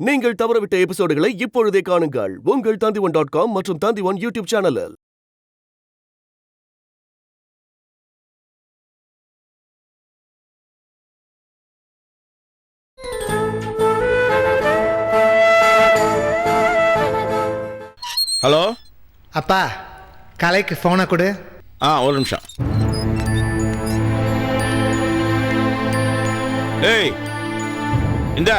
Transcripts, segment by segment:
நீங்கள் தவறவிட்ட எபிசோடுகளை இப்பொழுதே காணுங்கள் உங்கள் Tandivan.com மற்றும் Tandivan யூடியூப் சேனலில். ஹலோ அப்பா, கலைக்கு ஃபோனை கொடு. ஒரு நிமிஷம். ஏய், இந்த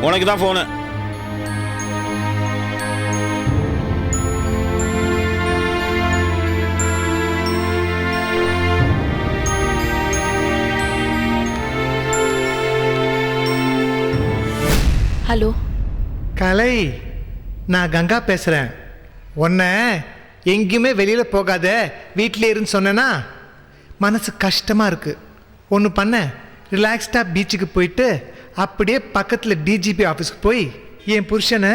உனக்கு தான் ஃபோனு. ஹலோ கலை, நான் கங்கா பேசுகிறேன். உன்னை எங்கேயுமே வெளியில் போகாத, வீட்டிலே இருன்னு சொன்னேன்னா மனசு கஷ்டமாக இருக்குது. ஒன்று பண்ண, ரிலாக்ஸ்டாக பீச்சுக்கு போயிட்டு அப்படியே பக்கத்தில் டிஜிபி ஆஃபீஸ்க்கு போய் என் புருஷனை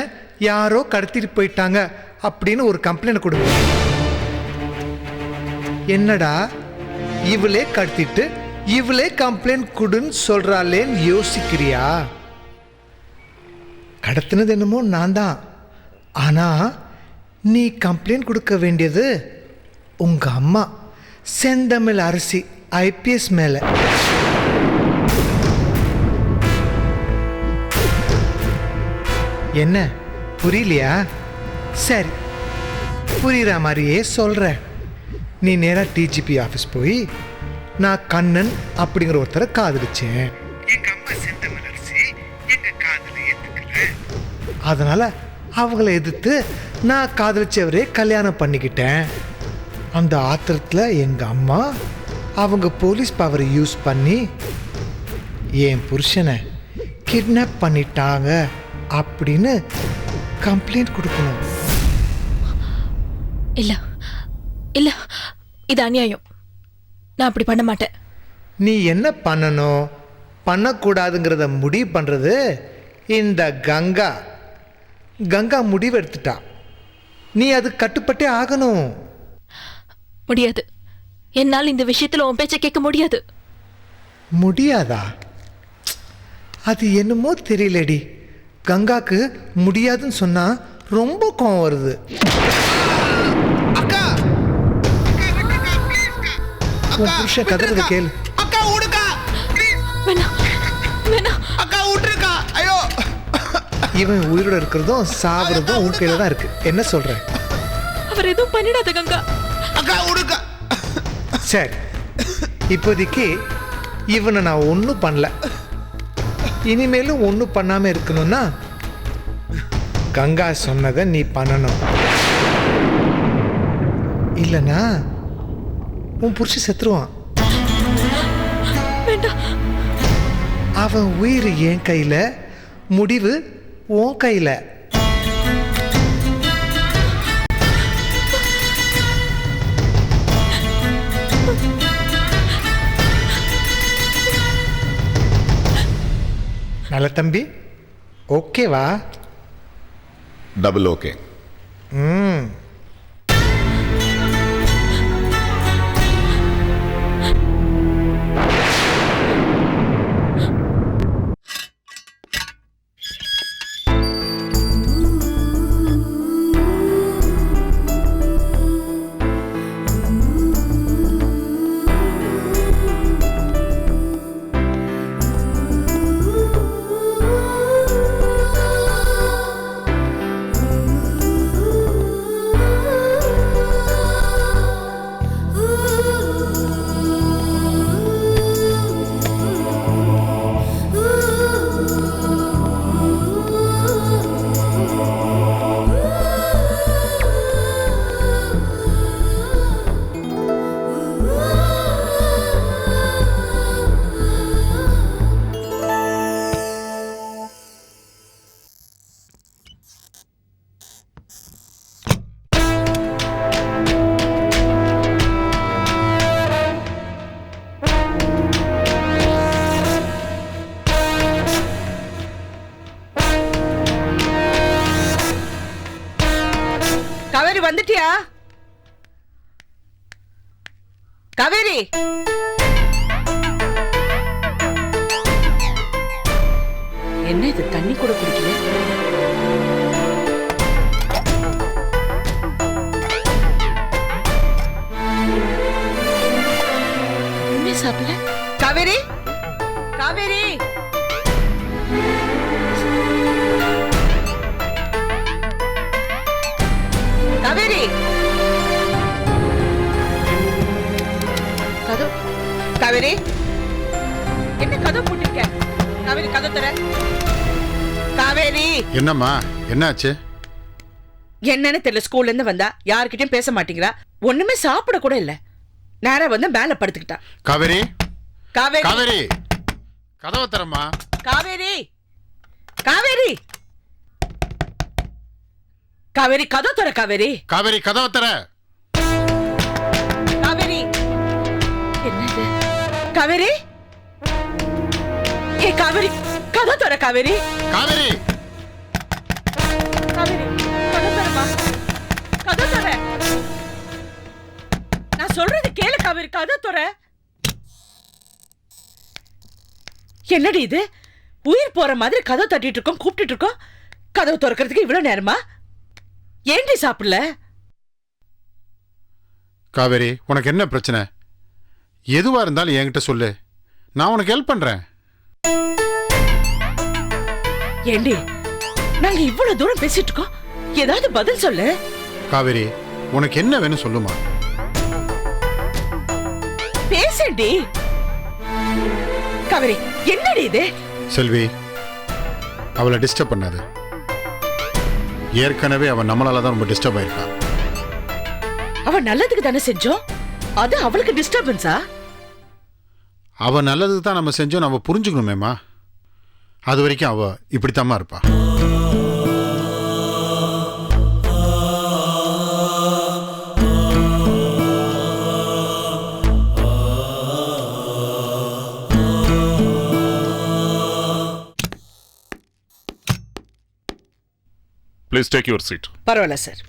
யாரோ கடத்திட்டு போயிட்டாங்க அப்படின்னு ஒரு கம்ப்ளைண்ட் கொடுங்க. என்னடா இவளே கடத்திட்டு இவளே கம்ப்ளைண்ட் கொடுன்னு சொல்கிறாளேன்னு யோசிக்கிறியா? கடத்தினது என்னமோ நான் தான், ஆனால் நீ கம்ப்ளைண்ட் கொடுக்க வேண்டியது உங்கள் அம்மா செந்தமிழ் அரசி IPS மேலே. என்ன புரியலையா? சரி, புரிகிற மாதிரியே சொல்கிறேன். நீ நேராக டிஜிபி ஆஃபீஸ் போய் நான் கண்ணன் அப்படிங்கிற ஒருத்தரை காதலிச்சேன். எங்கள் அம்மா செந்தமிழ் அரசி எங்கள் காதலை ஏற்றுக்கல, அதனால் அவங்கள எதிர்த்து நான் காதலிச்சவரே கல்யாணம் பண்ணிக்கிட்டேன். அந்த ஆத்திரத்தில் எங்கள் அம்மா அவங்க போலீஸ் பவரை யூஸ் பண்ணி என் புருஷனை கிட்னாப் பண்ணிட்டாங்க அப்படின்னு கம்ப்ளைண்ட் கொடுக்கணும். இல்ல இல்ல, இது அநியாயம். நான் அப்படி பண்ண மாட்டேன். நீ என்ன பண்ணணும் பண்ணக்கூடாதுங்கிறத முடிவு பண்ணுறது இந்த கங்கா. கங்கா முடிவு எடுத்துட்டா, நீ அது கட்டுப்பட்டே ஆகணும். முடியாது, என்னால் இந்த விஷயத்துல உன் பேச்சை கேட்க முடியாது. முடியாதா? அது என்னமோ தெரியலடி, கங்காக்கு முடியாதுன்னு சொன்னா ரொம்ப கோவம் வருது. உன் புருஷன் கதறத கேளு. இவன் உயிரோட இருக்கிறதும் சாவறதும் உன் கையில தான் இருக்கு. என்ன சொல்ற? அவர் எதுவும் பண்ணிடாத கங்கா. சரி, இப்போதைக்கு இவனை நான் ஒன்றும் பண்ணல. இனிமேலும் ஒன்றும் பண்ணாமல் இருக்கணும்னா கங்கா சொன்னதை நீ பண்ணணும். இல்லைன்னா உன் புருஷன் செத்துருவான். அவன் உயிர் என் கையில், முடிவு உன் கையில். நல்ல தம்பி, ஓகேவா? Double okay. காவேரி வந்துட்டியா? காவேரி, என்ன இது தண்ணி கூட குடிக்கல? ஒண்ணுமே சாப்பிடல. காவேரி, காவேரி, காவேரி, கதவு, காவேரி, என்ன கதவு போட்டிருக்க? காவேரி, கதவு தர. காவேரி, என்னம்மா என்னாச்சு? என்னன்னு தெரியல. ஸ்கூல்ல இருந்து வந்தா யார்கிட்டயும் பேச மாட்டேங்கிறா. ஒண்ணுமே சாப்பிட கூட இல்ல. நேரா வந்து மேல படுத்துக்கிட்டா. காவேரி காவேரி, காவேரி கதவை தரம்மா. காவேரி, காவேரி, காவேரி, கதவு தர. காவேரி, காவேரி கதவை தர. காவேரி, என்னது? காவேரி, ஏ காவேரி, கதவு தர. காவேரி, காவேரி காவேரி, கதவு தரமா, கதவு தர. நான் சொல்றது கேளு காவேரி, கதவு தர. என்னடி இது? உயிர் போற மாதிரி கதவு தட்டிட்டு இருக்கோம், கூப்பிட்டு இருக்கோம். கதவு திறக்கிறதுக்கு இவ்வளவு நேரமா? ஏண்டி சாப்பிடல? காவேரி உனக்கு என்ன பிரச்சனை? எதுவா இருந்தாலும் என்கிட்ட சொல்லு, நான் உனக்கு ஹெல்ப் பண்றேன். ஏண்டி நாங்க இவ்வளவு தூரம் பேசிட்டு இருக்கோம், ஏதாவது பதில் சொல்லு. காவேரி உனக்கு என்ன வேணும் சொல்லுமா. பேசண்டி. காவேரி, என்னடி இது? செல்வி, அவளை டிஸ்டர்ப் பண்ணாது. ஏற்கனவே அவன் நம்மளால தான் ரொம்ப டிஸ்டர்ப் ஆயிருக்கான். அவ நல்லதுக்கு தானே செஞ்சோம், அது அவளுக்கு டிஸ்டர்பன்ஸா? அவ நல்லதுக்கு தான் நம்ம செஞ்சோம், நம்ம புரிஞ்சுக்கணுமேம்மா. அது வரைக்கும் அவ இப்படித்தாம்மா இருப்பா. Please take your seat. பரவாயில்ல சார்.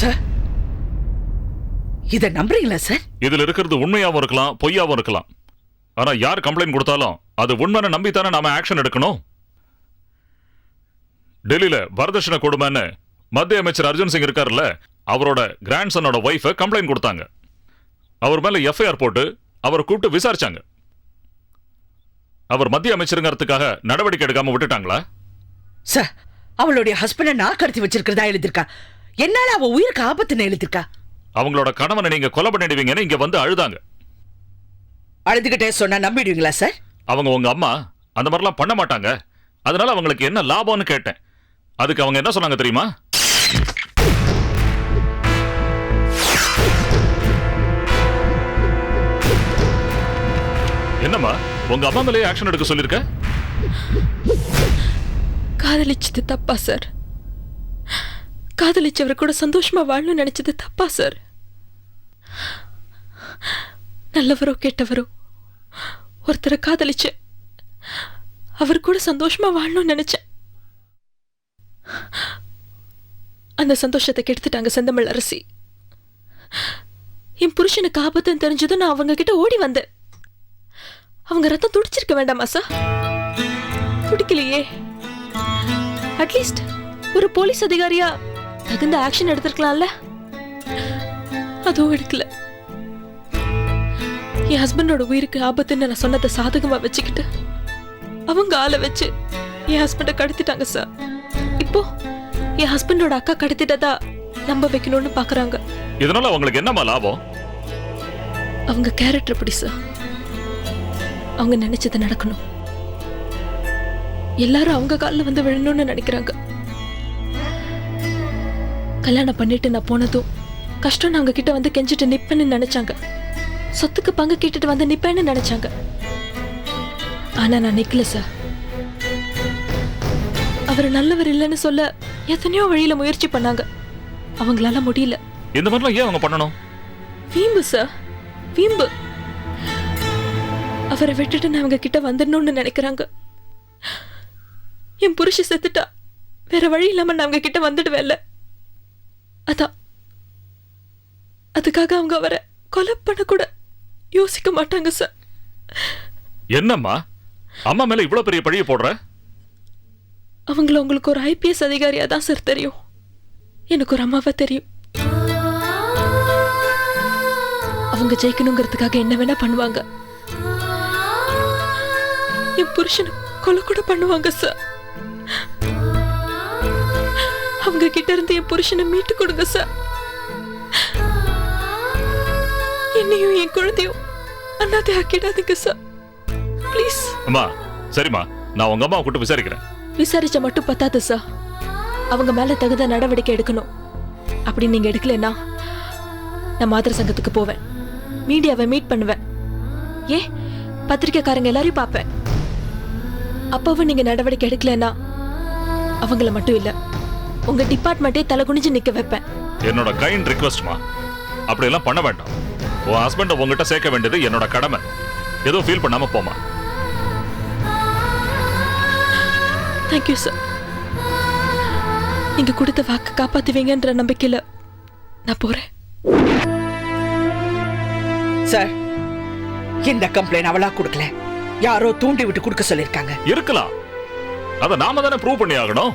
சார், இத நம்புறீங்களா சார்? இதுல இருக்கிறது உண்மையாவும் இருக்கலாம், பொய்யாவும் இருக்கலாம். ஆனா யார் கம்ப்ளைண்ட் கொடுத்தாலும் அது உண்மைன்னு நம்பித்தானே நாம ஆக்ஷன் எடுக்கணும். டெல்லியில வரதட்சணை கொடுமைன்னு மத்திய அமைச்சர் அர்ஜுன் சிங் இருக்காருல்ல, அவரோட கிராண்ட்சனோட ஒய்ஃப கம்ப்ளைண்ட் கொடுத்தாங்க. அவர் மேல எஃப்ஐஆர் போட்டு அவரை கூப்பிட்டு விசாரிச்சாங்க. அவர் மத்திய அமைச்சருங்கிறதுக்காக நடவடிக்கை எடுக்காம விட்டுட்டாங்களா? சார், அவளுடைய ஹஸ்பண்ட நான் கடத்தி வச்சிருக்கிறதா எழுதிருக்கா. என்னால அவ உயிருக்கு ஆபத்துன்னு எழுதிருக்கா. அவங்களோட கணவனை நீங்க கொலை பண்ணிடுவீங்கன்னு இங்க வந்து அழுதாங்க. அழுதுகிட்டே சொன்னா நம்பிடுவீங்களா சார்? அவங்க உங்க அம்மா அந்த மாதிரிலாம் பண்ண மாட்டாங்க, அதனால அவங்களுக்கு என்ன லாபம்னு கேட்டேன். அதுக்கு அவங்க என்ன சொன்னாங்க தெரியுமா? என்னம்மா உங்க அம்மா மேலே ஆக்ஷன் எடுக்க சொல்லிருக்க? காதலிச்சது தப்பா சார்? காதலிச்சவர் கூட சந்தோஷமா வாழணும்னு நினைச்சது தப்பா சார்? நல்லவரோ கெட்டவரோ ஒருத்தரை காதலிச்ச அவர் கூட சந்தோஷமா வாழணும்னு நினைச்சேன். அந்த சந்தோஷத்தை கெடுத்துட்டாங்க செந்தமிழ் அரசி. என் புருஷனுக்கு ஆபத்துன்னு தெரிஞ்சதும் நான் அவங்க கிட்ட ஓடி வந்தேன். அவங்க ரத்தம் துடிச்சிருக்க வேண்டாமா சார்? துடிக்கலையே. அட்லீஸ்ட் ஒரு போலீஸ் அதிகாரியா தகுந்த ஆக்ஷன் எடுத்திருக்கலாம்ல. அதுவும் எடுக்கல. என் ஹஸ்பண்டோட உயிருக்கு ஆபத்துன்னு நான் சொன்னதை சாதகமா வச்சுக்கிட்டு அவங்க ஆளை வச்சு என் ஹஸ்பண்டை கடத்திட்டாங்க சார். இப்போ என் ஹஸ்பண்டோட அக்கா கடத்திட்டதா நம்ப வைக்கணும்னு பாக்குறாங்க. இதனால அவங்களுக்கு என்னமா லாபம்? அவங்க கேரக்டர் அப்படி சார். அவங்க நினைச்சது நடக்கணும். எல்லாரும் அவங்க காலில் வந்து விழணும்னு நினைக்கிறாங்க. கல்யாணம் பண்ணிட்டு நான் போனதும் கஷ்டம் அவங்க கிட்ட வந்து கெஞ்சிட்டு நிப்பேன்னு நினைச்சாங்க. சொத்துக்கு பங்கு கேட்டுட்டு வந்து நிப்பேன்னு நினைச்சாங்க. ஆனா நான் நிக்கல சார். அவர் நல்லவர் இல்லைன்னு சொல்ல எத்தனையோ வழியில முயற்சி பண்ணாங்க. அவங்களால முடியல. இந்த மாதிரிலாம் ஏன் அவங்க பண்ணணும்? வீம்பு சார், வீம்பு. அவரை விட்டுட்டு நான் அவங்க கிட்ட வந்துடணும்னு நினைக்கிறாங்க. என் புருஷ செத்துட்டா வேற வழி இல்லாம நான் அவங்க கிட்ட வந்துடுவேன்ல. அதான் அதுக்காக அவங்க அவரை கொலை பண்ண கூட யோசிக்க மாட்டாங்க சார். என்னம்மா அம்மா மேல இவ்வளவு பெரிய பழிய போடுற? அவங்கள உங்களுக்கு ஒரு ஐபிஎஸ் அதிகாரியா தான் சார் தெரியும். எனக்கு ஒரு அம்மாவா தெரியும். அவங்க ஜெயிக்கணுங்கிறதுக்காக என்ன வேணா பண்ணுவாங்க. என் புருஷனை கொலை கூட பண்ணுவாங்க சார். அவங்க கிட்ட இருந்து என் புருஷனை மீட்டு கொடுங்க சார். என்னையும் என் குழந்தையும் அண்ணாத்தை ஆக்கிடாதீங்க சார் ப்ளீஸ். அம்மா சரிம்மா, நான் உங்க அம்மாவை கூட்டு விசாரிக்கிறேன். விசாரிச்ச மட்டும் பத்தாது சார், அவங்க மேல தகுந்த நடவடிக்கை எடுக்கணும். அப்படி நீங்க எடுக்கலன்னா நான் மாதர் சங்கத்துக்கு போவேன், மீடியாவை மீட் பண்ணுவேன், ஏன் பத்திரிக்கைக்காரங்க எல்லாரையும் பார்ப்பேன். அப்பவும் நீங்க நடவடிக்கை எடுக்கலன்னா அவங்கள மட்டும் இல்ல உங்க டிபார்ட்மெண்ட்டே தலை குனிஞ்சு நிக்க வைப்பேன். என்னோட கைண்ட் ரிக்வெஸ்ட்மா, அப்படி எல்லாம் பண்ண வேண்டாம். உன் ஹஸ்பண்ட உங்ககிட்ட சேர்க்க வேண்டியது என்னோட கடமை. எதுவும் ஃபீல் பண்ணாம போமா. Thank you sir. நீங்க கொடுத்த வாக்கு காப்பாத்துவீங்கன்ற நம்பிக்கையில நான் போறேன். சார், இந்த கம்ப்ளைண்ட் அவளா கொடுக்கல, யாரோ தூண்டி விட்டு கொடுக்க சொல்லிருக்காங்க. இருக்கலாம், அத நாம தானே ப்ரூவ் பண்ணி ஆகணும்.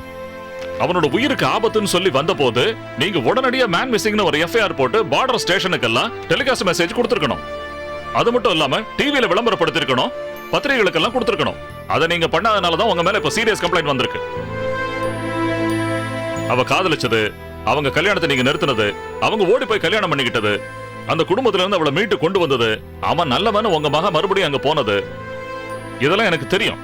அவனோட உயிருக்கு ஆபத்துன்னு சொல்லி வந்த போது நீங்க உடனடியா மேன் மிஸ்ஸிங்னு ஒரு எஃப்ஐஆர் போட்டு பார்டர் ஸ்டேஷனுக்கெல்லாம் டெலிகாஸ்ட் மெசேஜ் கொடுத்திருக்கணும். அது மட்டும் இல்லாம டிவியில விளம்பரப்படுத்திருக்கணும், பத்திரிகைகளுக்கெல்லாம் கொடுத்திருக்கணும். அதை நீங்க பண்ணாதனால தான் உங்க மேல இப்ப சீரியஸ் கம்ப்ளைண்ட் வந்திருக்கு. அவ காதலிச்சது, அவங்க கல்யாணத்தை நீங்க நிறுத்தினது, அவங்க ஓடி போய் கல்யாணம் பண்ணிக்கிட்டது, அந்த குடும்பத்துல இருந்து அவளை மீட்டு கொண்டு வந்தது, அவன் நல்லவன் உங்க மக மறுபடியும் அங்க போனது, இதெல்லாம் எனக்கு தெரியும்.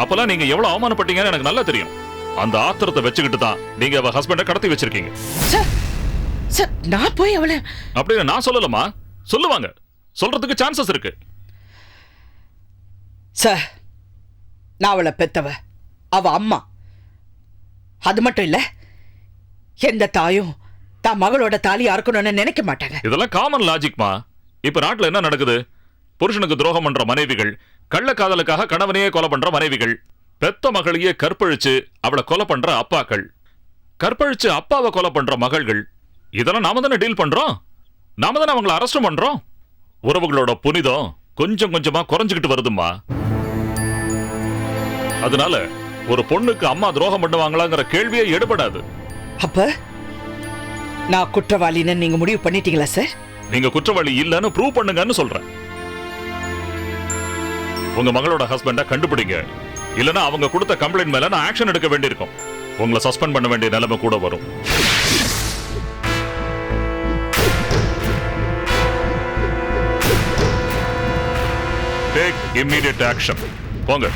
அப்பெல்லாம் நீங்க எவ்வளவு அவமானப்பட்டீங்கன்னு எனக்கு நல்லா தெரியும். அந்த ஆத்திரத்தை வச்சுக்கிட்டு தான் நீங்க அவ ஹஸ்பண்ட கடத்தி வச்சிருக்கீங்க. சார், சார், நான் போய் அவளை அப்படின்னு நான் சொல்லலமா, சொல்லுவாங்க, சொல்றதுக்கு சான்சஸ் இருக்கு. சார், நான் அவளை பெத்தவ, அவ அம்மா. அது மட்டும் இல்ல, எந்த தாயும் தான் மகளோட தாலியா இருக்கணும்னு நினைக்க மாட்டாங்க. இதெல்லாம் காமன் லாஜிக்மா. இப்ப நாட்டுல என்ன நடக்குது? புருஷனுக்கு துரோகம் பண்ற மனைவிகள், கள்ளக்காதலுக்காக கணவனையே கொலை பண்ற மனைவிகள், பெத்த மகளையே கற்பழிச்சு அவளை கொலை பண்ற அப்பாக்கள், கற்பழிச்சு அப்பாவை கொலை பண்ற மகள்கள், இதெல்லாம் நாம தானே டீல் பண்றோம். நாம தானே அவங்களை அரெஸ்ட் பண்றோம். உறவுகளோட புனிதம் கொஞ்சம் கொஞ்சமா குறைஞ்சுக்கிட்டு வருதுமா. அதனால ஒரு பொண்ணுக்கு அம்மா துரோகம் பண்ணுவாங்களாங்கிற கேள்வியே எடுபடாது. அப்ப நான் குற்றவாளின்னு நீங்க முடிவு பண்ணிட்டீங்களா சார்? நீங்க குற்றவாளி இல்லன்னு ப்ரூவ் பண்ணுங்கன்னு சொல்றேன். உங்க மகளோட ஹஸ்பண்ட கண்டுபிடிங்க, இல்லனா அவங்க கொடுத்த கம்ப்ளைண்ட் மேல நான் ஆக்ஷன் எடுக்க வேண்டியிருக்கும். உங்களை சஸ்பெண்ட் பண்ண வேண்டிய நிலைமை கூட வரும். Take immediate action. போங்க.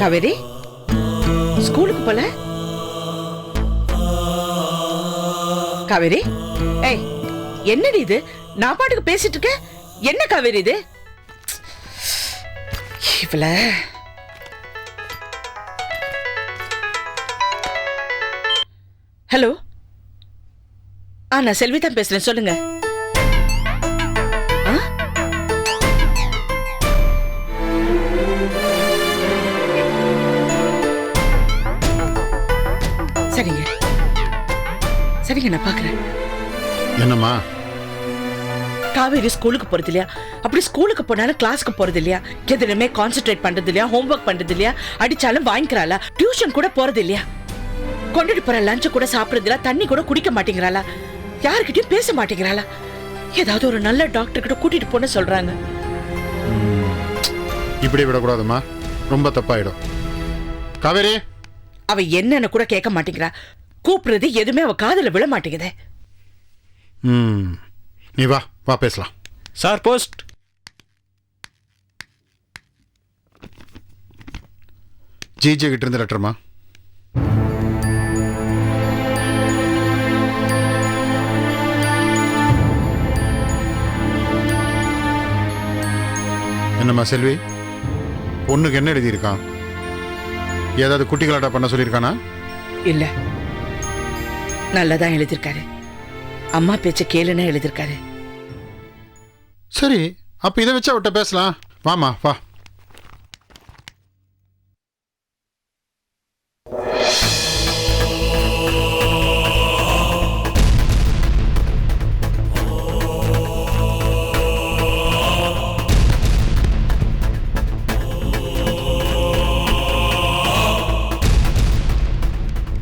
காவேரி, ஸ்கூலுக்கு போல? காவேரி, ஏய், என்னடி இது? நான் பாட்டுக்கு பேசிட்டு இருக்கேன், என்ன காவேரி இது? இவள ஹலோ, நான் செல்வி தான் பேசுறேன், சொல்லுங்க. சரிங்க சரிங்க, நான் பாக்குறேன். என்னம்மா? காவேரி ஸ்கூலுக்கு போறது இல்லையா? அப்படி ஸ்கூலுக்கு போனாலும் கிளாஸ்க்கு போறது இல்லையா? எதுவுமே கான்சென்ட்ரேட் பண்றது இல்லையா? ஹோம்ஒர்க் பண்றது இல்லையா? அடிச்சாலும் வாங்கிக்கிறாளா? டியூஷன் கூட போறது இல்லையா? கொண்டுட்டு போற லஞ்ச கூட சாப்பிடுறது இல்ல, தண்ணி கூட குடிக்க மாட்டேங்கிறாளா? யாருக்கிட்டையும் பேச மாட்டேங்கிறாளா? ஏதாவது ஒரு நல்ல டாக்டர் கிட்ட கூட்டிட்டு போன சொல்றாங்க. இப்படி விடக்கூடாதுமா, ரொம்ப தப்பாயிடும். காவேரி, அவ என்னன்னு கூட கேட்க மாட்டேங்கிறா. கூப்பிடுறது எதுவுமே அவ காதுல விழ மாட்டேங்குதே. நீ வா வா பேசலாம். Sir, post. ஜிஜே கிட்ட இருந்து லெட்டர்மா. என்னம்மா செல்வி, பொண்ணுக்கு என்ன எழுதியிருக்கான்? ஏதாவது குட்டி கலாட்டா பண்ண சொல்லியிருக்கானா? இல்ல, நல்லதான் எழுதியிருக்காரு. அம்மா பேச்ச கேளுன்னு எழுதியிருக்காரு. சரி, அப்ப இதை வச்சு அவட்ட பேசலாம். வாமா வா.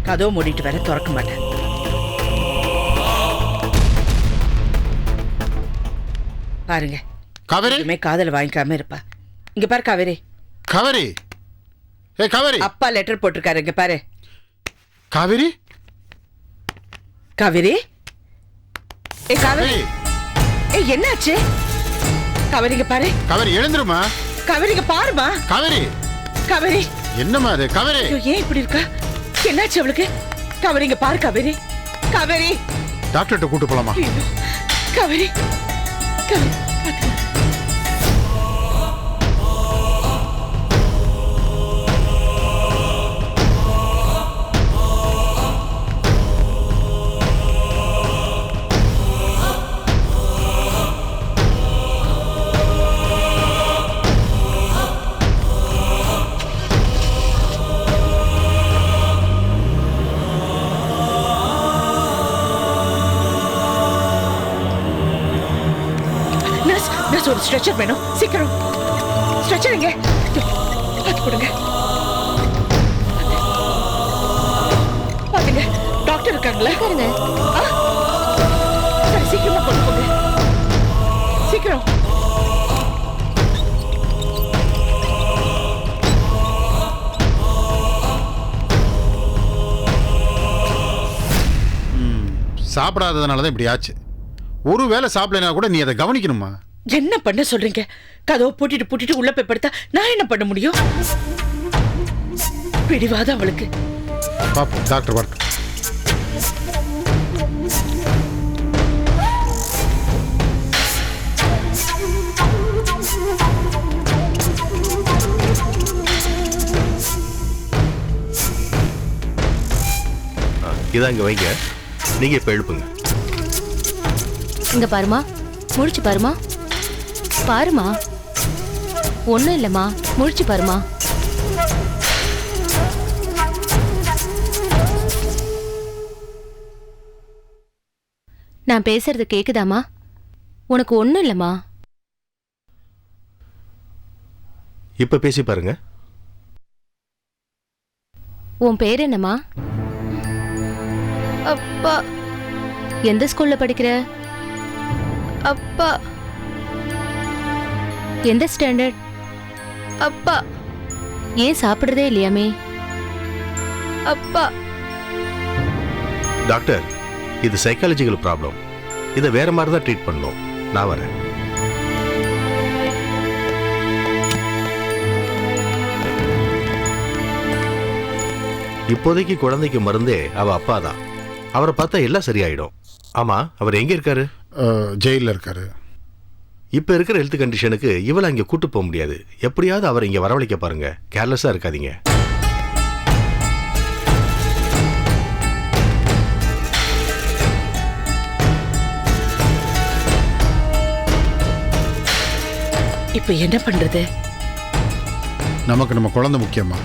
கதவு மூடிட்டு வர திறக்க மாட்டேன். பாருங்க, காவேரி, எதுவுமே காதல வாங்கிக்காம இருப்பா. இங்க பாரு காவேரி. காவேரி, ஏ காவேரி. அப்பா லெட்டர் போட்டிருக்காரு, இங்க பாரு. காவேரி, காவேரி, ஏ காவேரி, ஏ என்னாச்சு? காவேரி இங்க பாரு. காவேரி எழுந்துருமா. காவேரி இங்க பாருமா. காவேரி, காவேரி, என்னம்மா அது? காவேரி, ஐயோ, ஏன் இப்படி இருக்கா? என்னாச்சு அவளுக்கு? காவேரி இங்க பாரு. காவேரி, காவேரி, டாக்டர்கிட்ட கூட்டு போலாமா? ஐயோ, காவேரி, காவேரி, பாத்து. ஒரு ஸ்ட்ரெச்சர் வேணும், சீக்கிரம். ஸ்ட்ரெச்சர் எங்க? பார்த்து கொடுங்க. பாத்துங்க, டாக்டர் இருக்காங்களா? சரி, சீக்கிரமா கொண்டு போங்க, சீக்கிரம். சாப்பிடாததுனால தான் இப்படி ஆச்சு. ஒரு வேளை சாப்பிடலனா கூட நீ அதை கவனிக்கணுமா? என்ன பண்ண சொல்றீங்க? கதவை பூட்டிட்டு உள்ள போய் படுத்தா நான் என்ன பண்ண முடியும்? பிடிவாத அவளுக்கு. டாக்டர் வரட்டும். இதான் இங்க வைங்க, நீங்க இப்ப எழுப்புங்க. இங்க பாருமா, முழிச்சு பாருமா. பாருமா, ஒண்ணும் இல்லம்மா, முழிச்சு பாருமா. நான் பேசுறது கேக்குதாமா? உனக்கு ஒண்ணும் இல்லம்மா. இப்ப பேசி பாருங்க. உன் பேர் என்னம்மா? அப்பா. எந்த ஸ்கூல்ல படிக்கிற? அப்பா. எந்த ஸ்டாண்டர்ட்? அப்பா. ஏன் சாப்பிடுறதே இல்லையாமே? அப்பா. டாக்டர், இது சைக்காலஜிக்கல் ப்ராப்ளம். இதை வேற மாதிரி தான் ட்ரீட் பண்ணணும். நான் வரேன். இப்போதைக்கு குழந்தைக்கு மருந்தே அவ அப்பா தான். அவரை பார்த்தா எல்லாம் சரியாயிடும். ஆமா, அவர் எங்க இருக்காரு? ஜெயிலில் இருக்காரு. இப்ப இருக்கிற ஹெல்த் கண்டிஷனுக்கு இவளை அங்க கூட்டு போக முடியாது. எப்படியாவது அவர் இங்க வரவழைக்க பாருங்க. கேர்லெஸ்ஸா இருக்காதீங்க. இப்ப என்ன பண்றது? நமக்கு நம்ம குழந்தை முக்கியமா?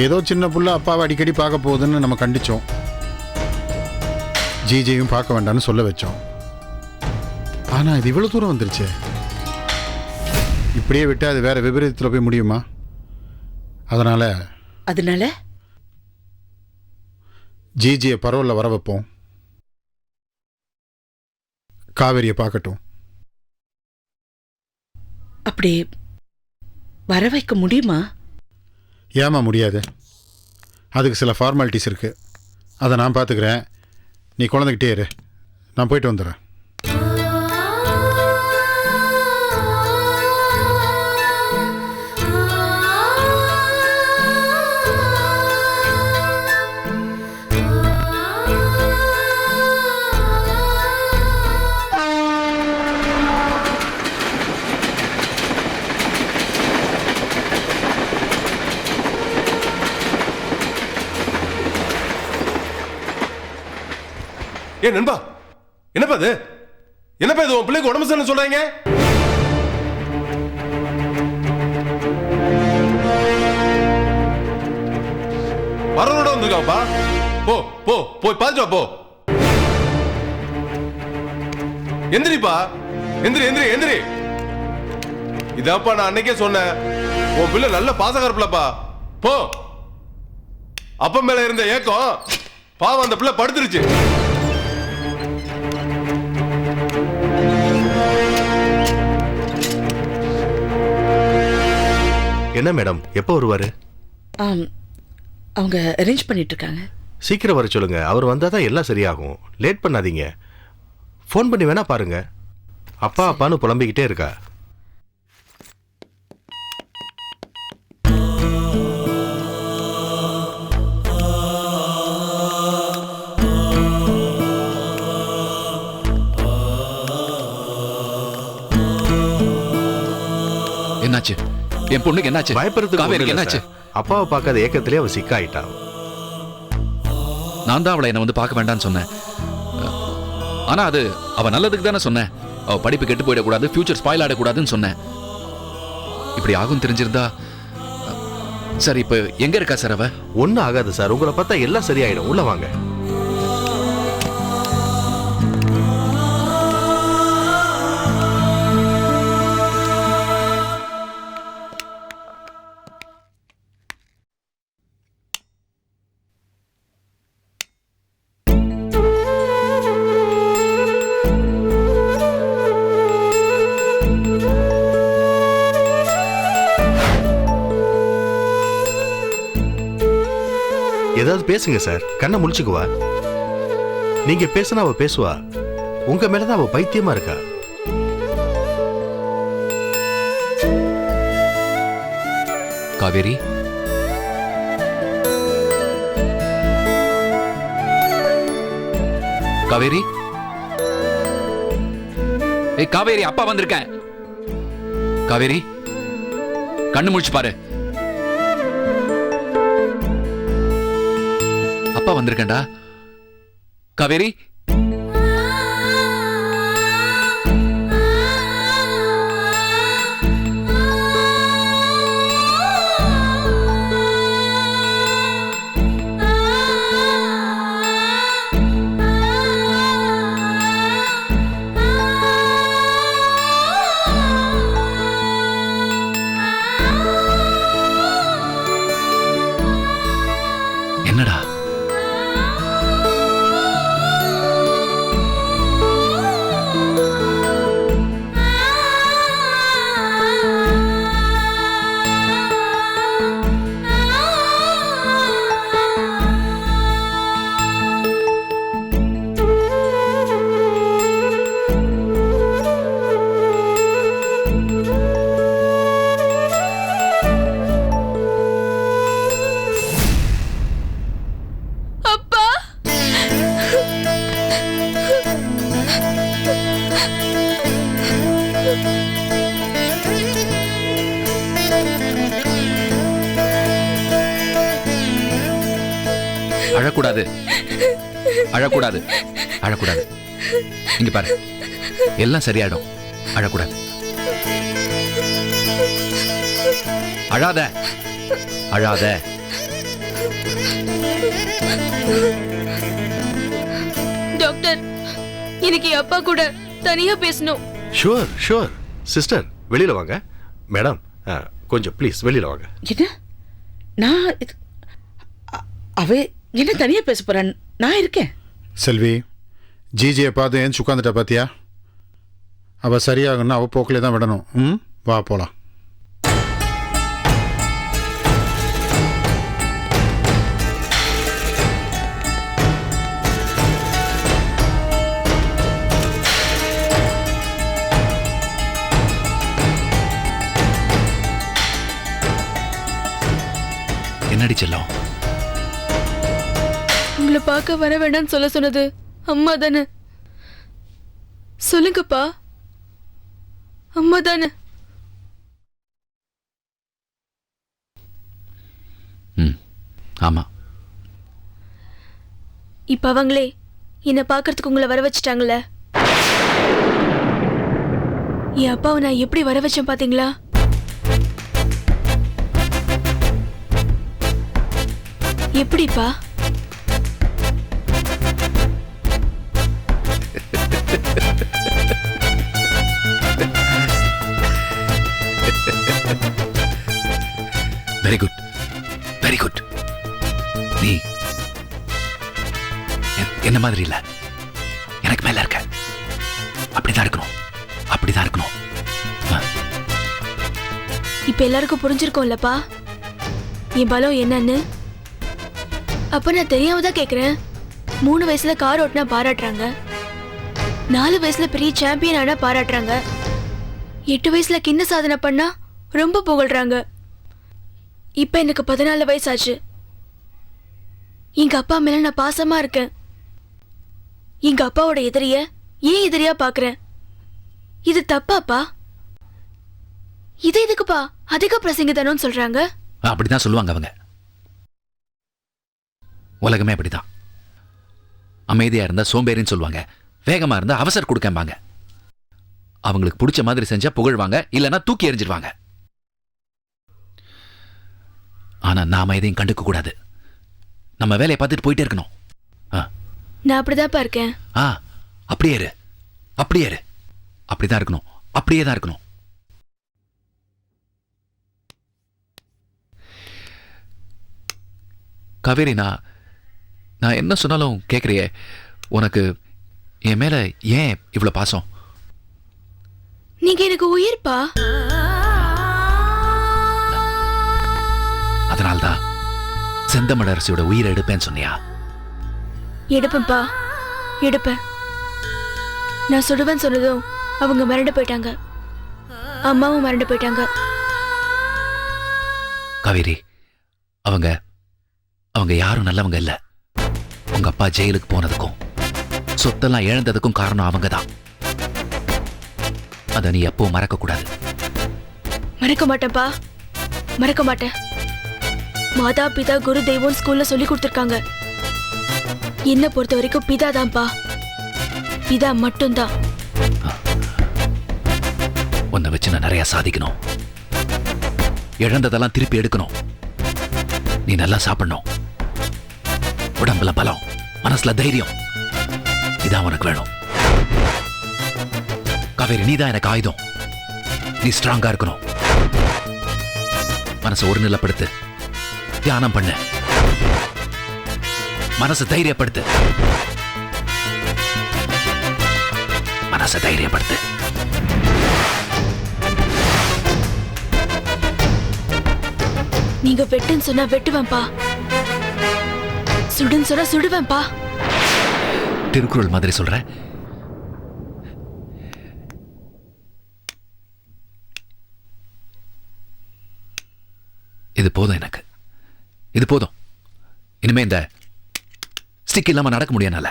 ஏதோ சின்ன புள்ள அப்பாவை அடிக்கடி பார்க்க போகுதுன்னு நம்ம கண்டிச்சோம். ஜிஜியும் பார்க்க வேண்டாம்னு சொல்ல வச்சோம். ஆனா இது இவ்வளவு தூரம் வந்துருச்சு. இப்படியே விட்டு அது வேற விபரீதத்தில் போய் முடியுமா? அதனால ஜிஜியை பரவல்ல வர வைப்போம். காவேரியை பார்க்கட்டும். அப்படி வர வைக்க முடியுமா? ஏமா முடியாது? அதுக்கு சில ஃபார்மாலிட்டிஸ் இருக்கு. அதை நான் பார்த்துக்கிறேன். நீ குழந்தைகிட்டே இரு, நான் போயிட்டு வந்துடுறேன். ஏ நண்பா, என்னப்பா இது? என்னப்பா இது? உன் பிள்ளைக்கு உடம்பு சரியில்லைன்னு சொல்றாங்க. வரனோட வந்திருக்காப்பா. போ போ போய் பார்த்துட்டு வா, போ. எந்திரிப்பா, எந்திரி எந்திரி எந்திரி. இதாப்பா நான் அன்னைக்கே சொன்னேன், உன் பிள்ளை நல்ல பாசகரப்புலப்பா. போ. அப்பா மேல இருந்த ஏக்கம் பாவம் அந்த பிள்ளை படுத்துருச்சு. என்ன மேடம், எப்போ வருவாரு? அவங்க அரேஞ்ச் பண்ணிட்டு இருக்காங்க. சீக்கிரம் வர சொல்லுங்க. அவர் வந்தால் தான் எல்லாம் சரியாகும். லேட் பண்ணாதீங்க. ஃபோன் பண்ணி வேணா பாருங்க. அப்பா அப்பான்னு புலம்பிக்கிட்டே இருக்கா. என்னாச்சு? என் பொண்ணுக்கு என்னாச்சு? பயப்படுறதுக்கு என்னாச்சு? அப்பாவை பார்க்காத ஏக்கத்திலே அவ சிக்காயிட்டான். நான் தான் அவளை என்ன வந்து பார்க்க வேண்டாம்னு சொன்னேன். ஆனா அது அவ நல்லதுக்கு தானே சொன்னேன். அவ படிப்பு கெட்டு போயிடக்கூடாது, ஃபியூச்சர் ஸ்பாயில் ஆடக்கூடாதுன்னு சொன்னேன். இப்படி ஆகும் தெரிஞ்சிருந்தா. சார் இப்ப எங்க இருக்கா சார் அவ? ஒன்றும் ஆகாது சார், உங்களை பார்த்தா எல்லாம் சரியாயிடும். உள்ள வாங்க. ஏதாவது பேசுங்க சார். கண்ணை முழிச்சுக்குவா. நீங்க பேசினா அவ பேசுவா. உங்க மேலதான் அவ பைத்தியமா இருக்கா. காவேரி, காவேரி, ஏய் காவேரி, அப்பா வந்திருக்கேன். காவேரி, கண்ணு முழிச்சு பாரு. அப்பா வந்திருக்கேன்டா. காவேரி, என்னடா? அழக்கூடாது, அழக்கூடாது, அழக்கூடாது. இங்க பாரு, எல்லாம் சரியாயிடும். அழக்கூடாது. அழாத, அழாத. டாக்டர், இன்னைக்கு அப்பா கூட தனியா பேசணும். Sure sure. சிஸ்டர், வெளியில வாங்க. மேடம், கொஞ்சம் ப்ளீஸ் வெளியில வாங்க. என்ன? நான் அவ என்ன தனியா பேச போறான்? நான் இருக்கேன். செல்வி, ஜிஜியை பார்த்து ஏன் உட்காந்துட்ட பாத்தியா? அவள் சரியாகணும்னா அவள் போக்கிலே தான் விடணும். ம், வா போகலாம். என்னடி செல்லம்? உங்களை பார்க்க வர வேண்டாம்னு சொல்ல சொன்னது அம்மா தானே? சொல்லுங்கப்பா, அம்மா தானே? ஆமா. இப்ப அவங்களே என்னை பார்க்கறதுக்கு உங்களை வர வச்சுட்டாங்கல்ல. என் அப்பாவை நான் எப்படி வர வச்சேன் பாத்தீங்களா? எப்படிப்பா? Very good, very good. நீ என்ன மாதிரி இல்ல, எனக்கு மேல இருக்க. அப்படிதான் இருக்கணும், அப்படிதான் இருக்கணும். இப்ப எல்லாருக்கும் புரிஞ்சிருக்கோம்லப்பா என் பலம் என்னன்னு. அப்ப நான் தெரியாம தான் கேக்குறேன். 3 வயசுல கார் ஓட்டினா பாராட்டுறாங்க, 4 வயசுல பெரிய சாம்பியன் ஆனா பாராட்டுறாங்க, 8 வயசுல கிண்ண சாதனை பண்ணா ரொம்ப புகழ்றாங்க. இப்ப எனக்கு 14 வயசாச்சு. எங்க அப்பா மேல நான் பாசமா இருக்கேன். எங்க அப்பாவோட எதிரிய ஏன் எதிரியா பாக்குறேன். இது தப்பாப்பா? இது எதுக்குப்பா அதிக பிரசங்கத்தனம்னு சொல்றாங்க? அப்படிதான் சொல்லுவாங்க அவங்க. உலகமே அப்படிதான். அமைதியா இருந்தா சோம்பேறின்னு சொல்லுவாங்க, வேகமா இருந்தா அவசர கொடுக்கம்பாங்க. அவங்களுக்கு பிடிச்ச மாதிரி செஞ்சா புகழ்வாங்க, இல்லைன்னா தூக்கி எறிஞ்சிருவாங்க. ஆனா நாம எதையும் கண்டுக்க கூடாது. நம்ம வேலையை பார்த்துட்டு போயிட்டே இருக்கணும். நான் அப்படிதான்ப்பா இருக்கேன். அப்படியே இரு, அப்படியே இரு. அப்படிதான் இருக்கணும், அப்படியே தான் இருக்கணும். காவேரி, நான் என்ன சொன்னாலும் கேட்குறியே, உனக்கு என் மேல ஏன் இவ்வளவு பாசம்? நீங்க எனக்கு உயிர்ப்பா. அதனால்தான் செந்தமிழ் அரசியோட உயிரை எடுப்பேன்னு சொன்னியா? எடுப்பேன்ப்பா, எடுப்பேன். நான் சுடுவேன் சொன்னதும் அவங்க மறந்து போயிட்டாங்க, அம்மாவும் மறந்து போயிட்டாங்க. காவேரி, அவங்க யாரும் நல்லவங்க இல்ல. உங்க அப்பா ஜெயிலுக்கு போனதுக்கும் சொத்தெல்லாம் இழந்ததுக்கும் காரணம் அவங்க தான். அதை நீ எப்பவும் மறக்க கூடாது. மறக்க மாட்டேன்ப்பா, மறக்க மாட்டேன். மாதா பிதா குரு தெய்வம் ஸ்கூல்ல சொல்லி கொடுத்துருக்காங்க. என்ன பொறுத்த வரைக்கும் பிதா தான்ப்பா, பிதா மட்டும்தான். உன்னை வச்சு நான் நிறைய சாதிக்கணும், இழந்ததெல்லாம் திருப்பி எடுக்கணும். நீ நல்லா சாப்பிடணும், உடம்புல பலம், மனசுல தைரியம், இதான் உனக்கு வேணும். காவேரி, நீதான் எனக்கு ஆயுதம். நீ ஸ்ட்ராங்கா இருக்கணும். மனசை ஒரு நிலைப்படுத்து, தியானம் பண்ணு, மனசை தைரியப்படுத்து, மனசை தைரியப்படுத்து. நீங்க வெட்டுன்னு சொன்னா வெட்டுவேன்பா, சுடுன்னு சொன்னா சுடுவேன்பா. திருக்குறள் மாதிரி சொல்ற. இது போதும் எனக்கு, இது போதும். இனிமே இந்த ஸ்டிக் இல்லாம நடக்க முடியாதுனால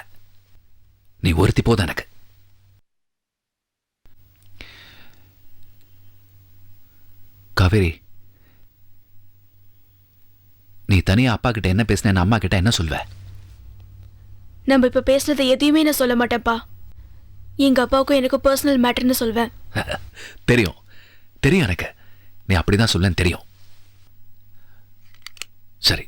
நீ ஒருத்தி போதும் எனக்கு. காவேரி, நீ தனியா அப்பா கிட்ட என்ன பேசின, அம்மா கிட்ட என்ன சொல்வ? நம்ம இப்ப பேசுனதை எதையுமே நான் சொல்ல மாட்டேன்ப்பா. எங்க அப்பாவுக்கும் எனக்கு பர்சனல் மேட்டர்னு சொல்வேன். தெரியும், தெரியும் எனக்கு. நீ அப்படிதான் சொல்லன்னு தெரியும். சரி,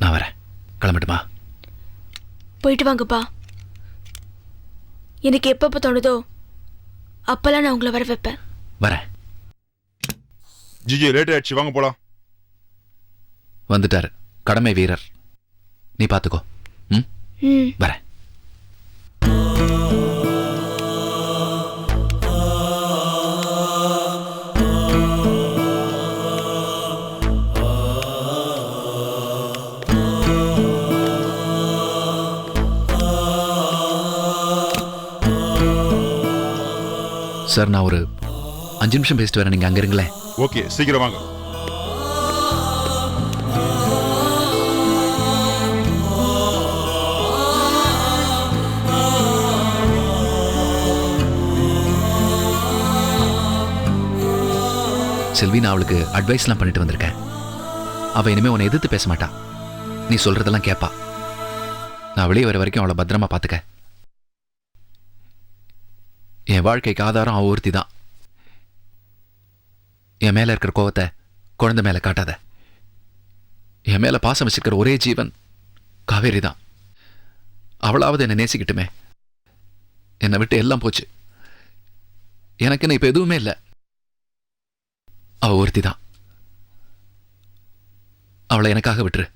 நான் வரேன். கிளம்பட்டுமா? போயிட்டு வாங்கப்பா. எனக்கு எப்பப்ப தோணுதோ அப்பெல்லாம் நான் உங்களை வர வைப்பேன். வரேன். ஜிஜி, லேட் ஆயிடுச்சு, வாங்க போலாம். வந்துட்டாரு கடமை வீரர். நீ பாத்துக்கோ. வரேன். சார், நான் ஒரு 5 நிமிஷம் பேசிட்டு வரேன், நீங்க அங்க இருங்களேன். ஓகே, சீக்கிரம் வாங்க. செல்வி, நான் அவளுக்கு அட்வைஸ்லாம் பண்ணிட்டு வந்திருக்கேன். அவ இனிமே உன்னை எதிர்த்து பேச மாட்டான். நீ சொல்றதெல்லாம் கேட்பா. நான் வெளியே வர வரைக்கும் அவளை பத்திரமா பார்த்துக்க. என் வாழ்க்கைக்கு ஆதாரம் அவ ஒருத்தி தான். என் மேல இருக்கிற கோவத்தை குழந்தை மேல காட்டாத. என் மேல பாசம் வச்சிருக்கிற ஒரே ஜீவன் காவேரி தான். அவளாவது என்னை நேசிக்கிட்டுமே. என்னை விட்டு எல்லாம் போச்சு. எனக்குன்னு இப்ப எதுவுமே இல்லை. அவ ஒருத்தி தான். அவளை எனக்காக விட்டுரு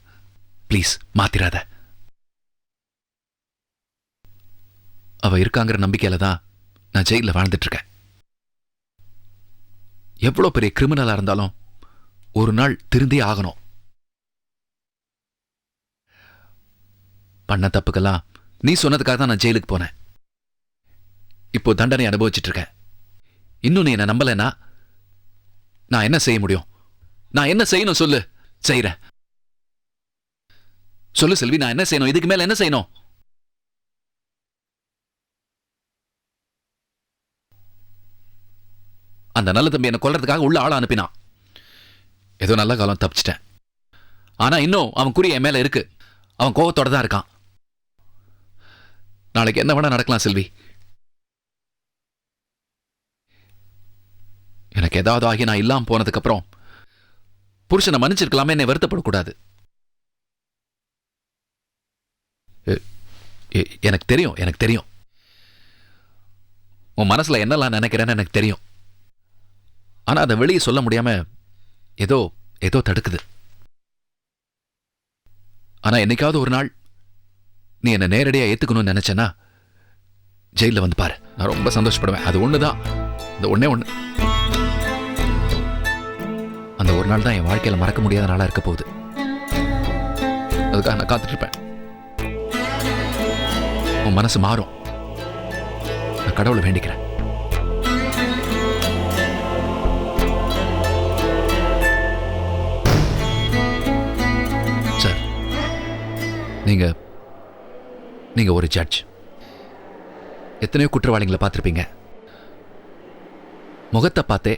ப்ளீஸ், மாத்திராத. அவ இருக்காங்கிற நம்பிக்கையில தான் நான் ஜெயில வாழ்ந்துட்டு இருக்கேன். எவ்வளவு பெரிய கிரிமினலா இருந்தாலும் ஒரு நாள் திருந்தே ஆகணும். பண்ண தப்புக்கெல்லாம் நீ சொன்னதுக்காக தான் நான் ஜெயிலுக்கு போனேன். இப்போ தண்டனை அனுபவிச்சுட்டு இருக்கேன். இன்னும் நீ என்ன நம்பலன்னா நான் என்ன செய்ய முடியும்? நான் என்ன செய்யணும் சொல்லு, செய்யறேன். சொல்லு செல்வி, நான் என்ன செய்யணும்? இதுக்கு மேல என்ன செய்யணும்? அந்த நல்ல தம்பி என்ன கொல்றதுக்காக உள்ள ஆள அனுப்பினான். ஏதோ நல்ல காலம் தப்பிச்சிட்டேன். ஆனா இன்னும் அவன் குறி என் மேல இருக்கு. அவன் கோவத்தோட தான் இருக்கான். நாளைக்கு என்ன வேணா நடக்கலாம் செல்வி. எனக்கு ஏதாவது ஆகி நான் இல்லாம போனதுக்கு அப்புறம் புருஷனை மன்னிச்சிருக்கலாமே, என்னை வருத்தப்படக்கூடாது. எனக்கு தெரியும், எனக்கு தெரியும் உன் மனசுல என்னெல்லாம் நினைக்கிறேன்னு எனக்கு தெரியும். ஆனா அதை வெளியே சொல்ல முடியாம ஏதோ ஏதோ தடுக்குது. ஆனா என்னைக்காவது ஒரு நாள் நீ என்ன நேரடியா ஏத்துக்கணும்னு நினைச்சேன்னா ஜெயில வந்து பாரு, நான் ரொம்ப சந்தோஷப்படுவேன். அது ஒண்ணுதான், இந்த ஒண்ணே ஒண்ணு. அந்த ஒரு நாள் தான் என் வாழ்க்கையில மறக்க முடியாத நாளா இருக்க போகுது. அதுக்காக நான் காத்துட்டு இருப்பேன். உன் மனசு மாறும், நான் கடவுளை வேண்டிக்கிறேன். சார், நீங்க ஒரு ஜட்ஜ். எத்தனையோ குற்றவாளிகளை பார்த்திருப்பீங்க. முகத்தை பார்த்தே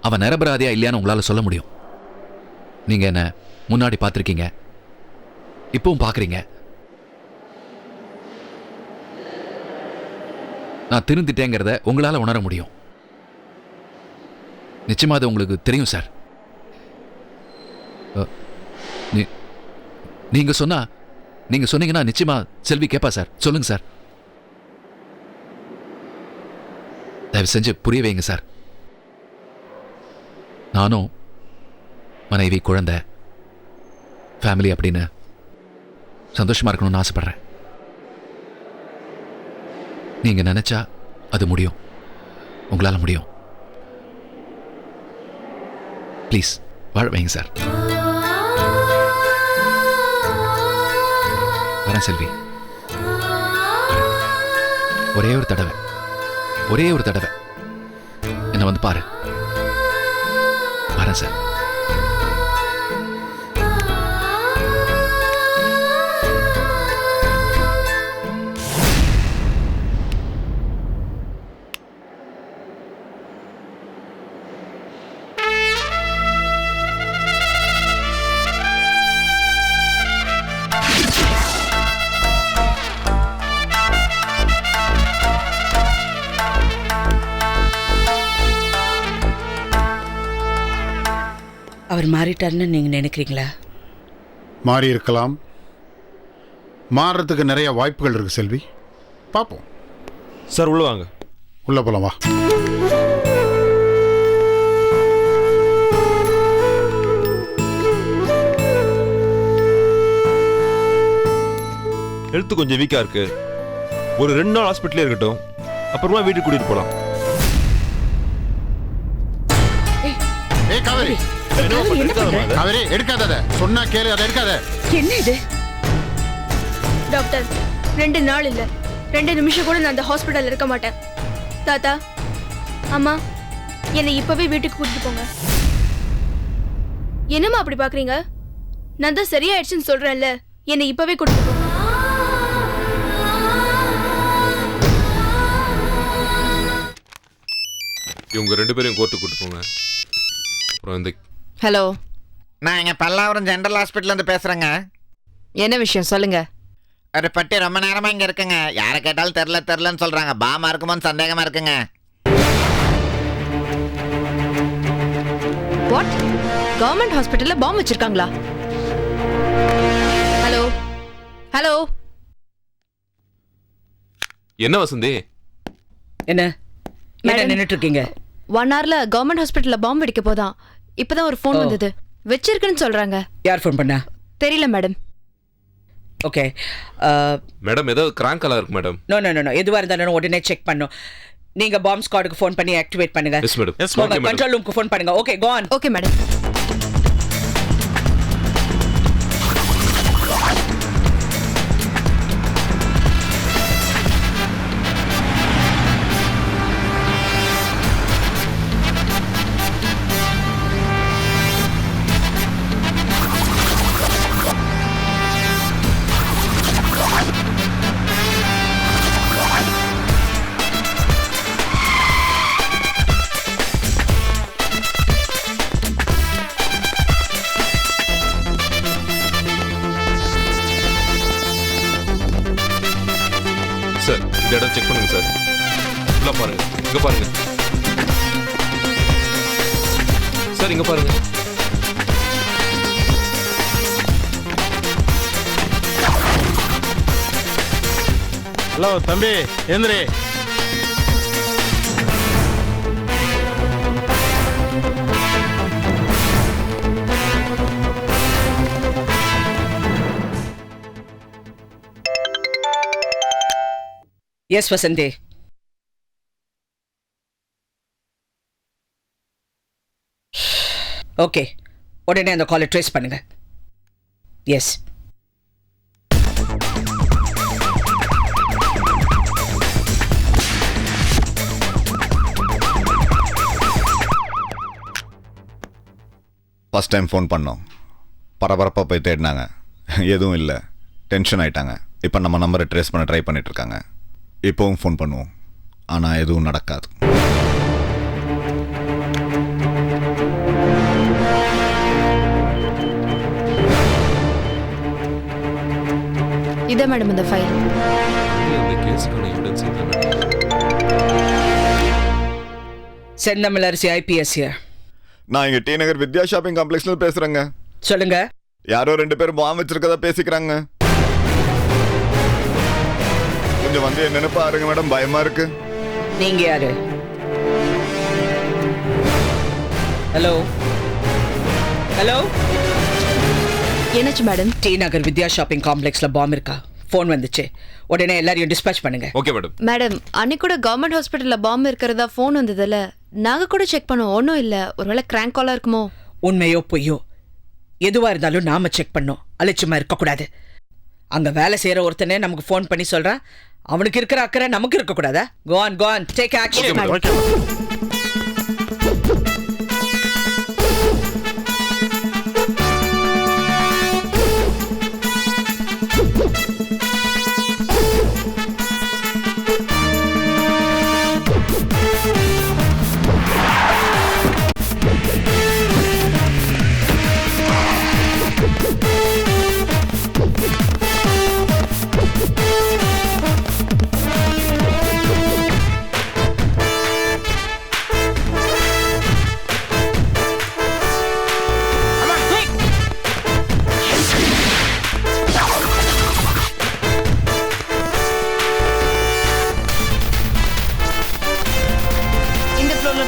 அவன் நிரபராதியா இல்லையான்னு உங்களால சொல்ல முடியும். நீங்க என்ன முன்னாடி பார்த்திருக்கீங்க, இப்பவும் பார்க்கறீங்க. நான் திருந்திட்டேங்கிறத உங்களால உணர முடியும். நிச்சயமா அது உங்களுக்கு தெரியும் சார். நீங்க சொன்னீங்கன்னா நிச்சயமா செல்வி கேப்பா சார். சொல்லுங்க சார், தயவு செஞ்சு புரிய வைங்க சார். நானும் மனைவி, குழந்தை, ஃபேமிலி அப்படின்னு சந்தோஷமா இருக்கணும்னு ஆசைப்படுறேன். நீங்க நினைச்சா அது முடியும், உங்களால முடியும். ப்ளீஸ் வாழ வைங்க சார். வரேன் செல்வி. ஒரே ஒரு தடவை என்ன வந்து பாரு. வரேன் சார். அவர் மாறிட்டார்னு நீங்க நினைக்கிறீங்களா? மாறி இருக்கலாம். மாறுறதுக்கு நிறைய வாய்ப்புகள் இருக்கு செல்வி. பார்ப்போம். சார் உள்ள வாங்க. உள்ள போலாம் வா. ஹெல்த் கொஞ்சம் வீக்கா இருக்கு. ஒரு 2 நாள் ஹாஸ்பிட்டலே இருக்கட்டும், அப்புறமா வீட்டுக்கு கூட்டிட்டு போலாம். ஏய் காவேரி, காவேரி எடுக்காத. சொன்னா கேளு, அதை எடுக்காத. என்ன இது? டாக்டர், 2 நாள் இல்ல 2 நிமிஷம் கூட நான் அந்த ஹாஸ்பிட்டல் இருக்க மாட்டேன். தாத்தா, அம்மா, என்னை இப்பவே வீட்டுக்கு கூட்டிட்டு போங்க. என்னம்மா அப்படி பாக்குறீங்க? நான் தான் சரியாயிடுச்சுன்னு சொல்றேன்ல, என்னை இப்பவே கூட்டிட்டு போங்க. இவங்க 2 பேரையும் கோர்ட்டுக்கு கூட்டிட்டு போங்க. அப்புறம் இந்த ஹலோ, நான் இங்கே பல்லாவரம் ஜென்ரல் ஹாஸ்பிட்டல்லேருந்து பேசுகிறேங்க. என்ன விஷயம் சொல்லுங்க. ஒரு பட்டி ரொம்ப நேரமா இங்க இருக்குங்க. யாரை கேட்டாலும் தெரிலன்னு சொல்றாங்க. பாமா இருக்குமோன்னு சந்தேகமா இருக்குங்க. வாட்? கவர்மெண்ட் ஹாஸ்பிட்டல்ல பாம் வச்சிருக்காங்களா? Hello hello. என்ன வசந்தி? என்ன நின்னுட்டு இருக்கீங்க? 1 hourல கவர்மெண்ட் ஹாஸ்பிட்டல்ல பாம் வெடிக்க போதான். இப்பதான் ஒரு ஃபோன் வந்தது. வச்சிருக்குன்னு சொல்றாங்க. யார் ஃபோன் பண்ணா? தெரியல மேடம். ஓகே மேடம் ஏதோ கிராங்க் காலா இருக்கு மேடம். நோ எதுவா இருந்தாலும் உடனே செக் பண்ணும். நீங்க பாம் ஸ்குவாடுக்கு ஃபோன் பண்ணி ஆக்டிவேட் பண்ணுங்க. Yes madam. கண்ட்ரோல் ரூமுக்கு ஃபோன் பண்ணுங்க. Okay go on. Okay madam. Sir இந்த இடம் செக் பண்ணுங்க சார். ஃபுல்லா பாருங்க. இங்க பாருங்க சார். இங்க பாருங்க. ஹலோ தம்பி, எந்திரி. எஸ் வசந்தி. ஓகே உடனே அந்த காலை ட்ரேஸ் பண்ணுங்க. எஸ் ஃபஸ்ட் டைம் ஃபோன் பண்ணோம். பரபரப்பாக போய் தேடினாங்க. எதுவும் இல்லை. டென்ஷன் ஆயிட்டாங்க. இப்போ நம்ம நம்பரை ட்ரேஸ் பண்ண ட்ரை பண்ணிட்டு இருக்காங்க. இப்போவும் ஃபோன் பண்ணுவோம், ஆனால் எதுவும் நடக்காது. இதே மேடம் இந்த ஃபைல். இந்த கேஸ்க்கான எவிடன்ஸ் என்ன? செந்தமிழரசி ஐபிஎஸ். நான் இங்கே டி நகர் வித்யா ஷாப்பிங் காம்ப்ளெக்ஸ்ல பேசுகிறேங்க. சொல்லுங்க. யாரோ 2 பேரும் பாம் வச்சிருக்கதா பேசிக்கிறாங்க. கொஞ்சம் வந்து என்னன்னு பாருங்க மேடம், பயமா இருக்கு. நீங்க யாரு? Hello hello. என்னாச்சு மேடம்? டி நகர் வித்யா ஷாப்பிங் காம்ப்ளெக்ஸ்ல பாம் இருக்கா? ஃபோன் வந்துச்சு. உடனே எல்லாரையும் டிஸ்பேச் பண்ணுங்க. Okay madam. மேடம் அன்னைக்கு கூட கவர்மெண்ட் ஹாஸ்பிட்டல்ல பாம் இருக்கிறதா ஃபோன் வந்ததுல நாங்க கூட செக் பண்ணோம். ஒன்றும் இல்லை. ஒருவேளை கிராங்க் காலா இருக்குமோ? உண்மையோ பொய்யோ எதுவா இருந்தாலும் நாம செக் பண்ணோம். அலட்சியமா இருக்கக்கூடாது. அங்க வேலை செய்யற ஒருத்தனே நமக்கு ஃபோன் பண்ணி சொல்றான். அவனுக்கு இருக்கிற அக்கறை நமக்கு இருக்க கூடாதா? Go on take action.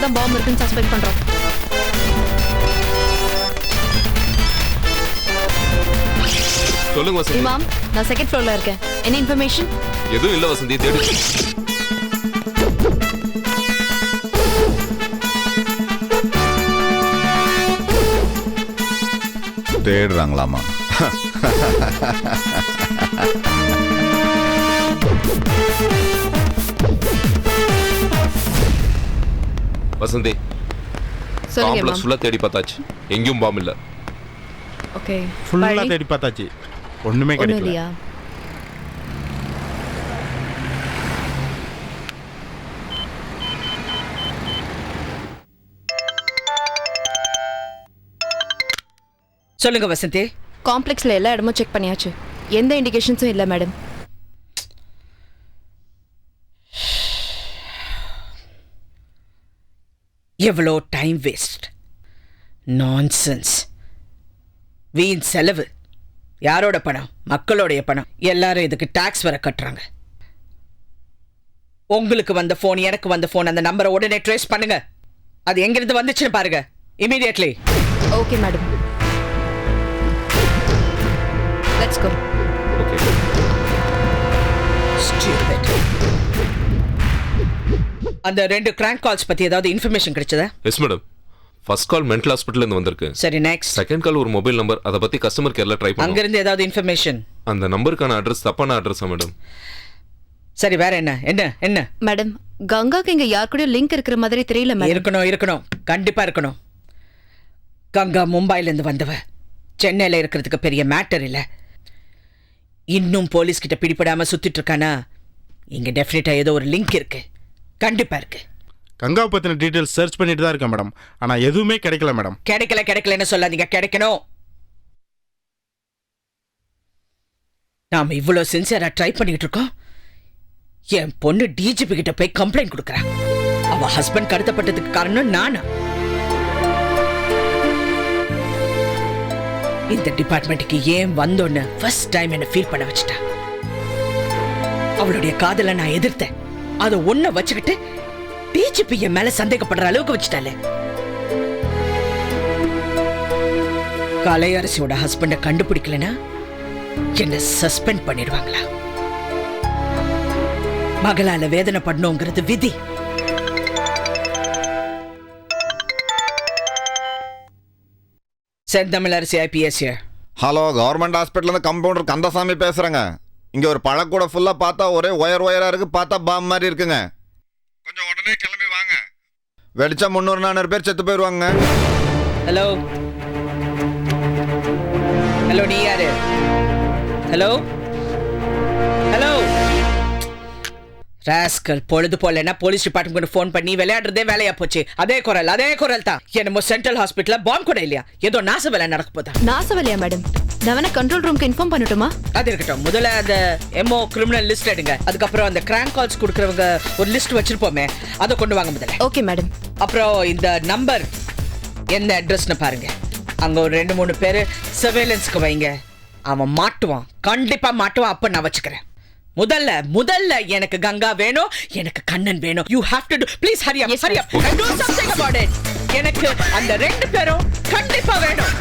தான் பாம் இருக்குன்னு சஸ்பெக்ட் பண்றோம். சொல்லுங்க வசந்தி. இமாம், நான் செகண்ட் ஃப்ளோர்ல இருக்கேன். என்ன இன்ஃபர்மேஷன்? எதுவும் இல்ல வசந்தி, தேடு. தேடுறாங்களாமா? வசந்தி, காம்ப்ளெக்ஸ் ஃபுல்லா தேடி பார்த்தாச்சு, எங்கேயும் பாம் இல்ல. ஓகே, ஃபுல்லா தேடி பார்த்தாச்சு, ஒண்ணுமே கிடைக்கல. சொல்லுங்க வசந்தி. காம்ப்ளெக்ஸ்ல எல்லா இடமும் செக் பண்ணியாச்சு. எந்த இண்டிகேஷன்ஸும் இல்லை மேடம். எவ்வளோ டைம் வேஸ்ட், நான்சென்ஸ், வீண் செலவு. யாரோட பணம்? மக்களுடைய பணம். எல்லாரும் இதுக்கு டாக்ஸ் வர கட்டுறாங்க. உங்களுக்கு வந்த ஃபோன், எனக்கு வந்த ஃபோன், அந்த நம்பரை உடனே ட்ரேஸ் பண்ணுங்க. அது எங்கிருந்து வந்துச்சுன்னு பாருங்க immediately. Okay madam, let's go. அந்த 2 கிராங்க் கால்ஸ் பத்தி ஏதாவது இன்ஃபர்மேஷன் கிடைச்சதா? Yes madam. First call mental ஹாஸ்பிட்டல்ல இருந்து வந்திருக்கு. சரி, நெக்ஸ்ட். செகண்ட் கால் ஒரு மொபைல் நம்பர், அத பத்தி கஸ்டமர் கேர்ல ட்ரை பண்ணோம். அங்க இருந்து ஏதாவது இன்ஃபர்மேஷன்? அந்த நம்பருக்கான அட்ரஸ் தப்பான அட்ரஸா மேடம்? சரி, வேற என்ன என்ன என்ன? மேடம், கங்காக்கு இங்க யார் கூட லிங்க் இருக்கிற மாதிரி தெரியல மேடம். இருக்கணும், கண்டிப்பா இருக்கணும். கங்கா மும்பைல இருந்து வந்தவ, சென்னையில இருக்கிறதுக்கு பெரிய மேட்டர் இல்ல. இன்னும் போலீஸ் கிட்ட பிடிபடாம சுத்திட்டு இருக்கானா, இங்க டெஃபினட்டா ஏதோ ஒரு லிங்க் இருக்கு, கண்டிப்பா இருக்கு. கங்கா பத்தின டீடைல்ஸ் சர்ச் பண்ணிட்டு தான் இருக்கேன் மேடம். ஆனா எதுவுமே கிடைக்கல மேடம். கிடைக்கலன்னு சொல்லாதீங்க, கிடைக்கணும். நாம இவ்வளவு சின்சியரா ட்ரை பண்ணிட்டு இருக்கோம். என் பொண்ணு டிஜிபி கிட்ட போய் கம்ப்ளைண்ட் கொடுக்கறா. அவ ஹஸ்பண்ட் கடத்தப்பட்டதுக்கு காரணம் நானா? இந்த டிபார்ட்மெண்ட்டுக்கு ஏன் வந்தோன்னு ஃபர்ஸ்ட் டைம் என்ன ஃபீல் பண்ண வச்சுட்டா. அவளுடைய காதலை நான் எதிர்த்தேன். அதை ஒன்ன வச்சுக்கிட்டு டிஜிபி என் மேல சந்தேகப்படுற அளவுக்கு வச்சுட்டாலே. கலையரசியோட ஹஸ்பண்ட கண்டுபிடிக்கலனா என்ன சஸ்பெண்ட் பண்ணிடுவாங்களா? மகளால வேதனை பண்ணணுங்கிறது விதி. செந்தமிழரசி IPS. ஹலோ, கவர்மெண்ட் ஹாஸ்பிட்டல் இருந்து கம்பவுண்டர் கந்தசாமி பேசுறேங்க. இங்க ஒரு பழக்கூட ஃபுல்லா பார்த்தா ஒரே ஒயரா இருக்கு, பார்த்தா பாம் மாதிரி இருக்குங்க. கொஞ்சம் உடனே கிளம்பி வாங்க. வெடிச்சா 300-400 பேர் செத்து போயிருவாங்க. ஹலோ, நீ யாரு? Hello, rascal. பொழுது போலன்னா போலீஸ் டிபார்ட்மெண்ட் ஃபோன் பண்ணி விளையாடுறதே வேலையா போச்சு. அதே குரல் தான். என்னமோ சென்ட்ரல் ஹாஸ்பிட்டல்ல பாம் கூட இல்லையா, ஏதோ நாச வேலை நடக்க போதா? நாச வேலையா மேடம்? நான் கண்ட்ரோல் ரூம்க்கு இன்ஃபார்ம் பண்ணட்டுமா? அது இருக்கட்டும். முதல்ல அந்த MO கிரிமினல் லிஸ்ட் எடுங்க. அதுக்கப்புறம் அந்த கிராங்க் கால்ஸ் கொடுக்கறவங்க ஒரு லிஸ்ட் வச்சிருப்போமே, அதை கொண்டு வாங்க முதல்ல. Okay madam. அப்புறம் இந்த நம்பர் என்ன அட்ரஸ்னு பாருங்க. அங்க ஒரு 2-3 பேர் சர்வேலன்ஸ்க்கு வைங்க. அவன் மாட்டுவான், கண்டிப்பா மாட்டுவான். அப்ப நான் வச்சுக்கிறேன். முதல்ல எனக்கு கங்கா வேணும், எனக்கு கண்ணன் வேணும். You have to do. Please hurry up and do something about it. எனக்கு அந்த 2 பேரும் கண்டிப்பா வேணும்.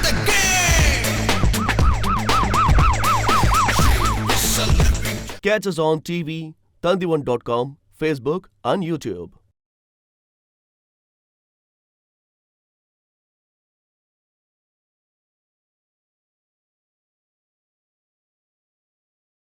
Catch us on TV, Tandivan.com, Facebook and YouTube.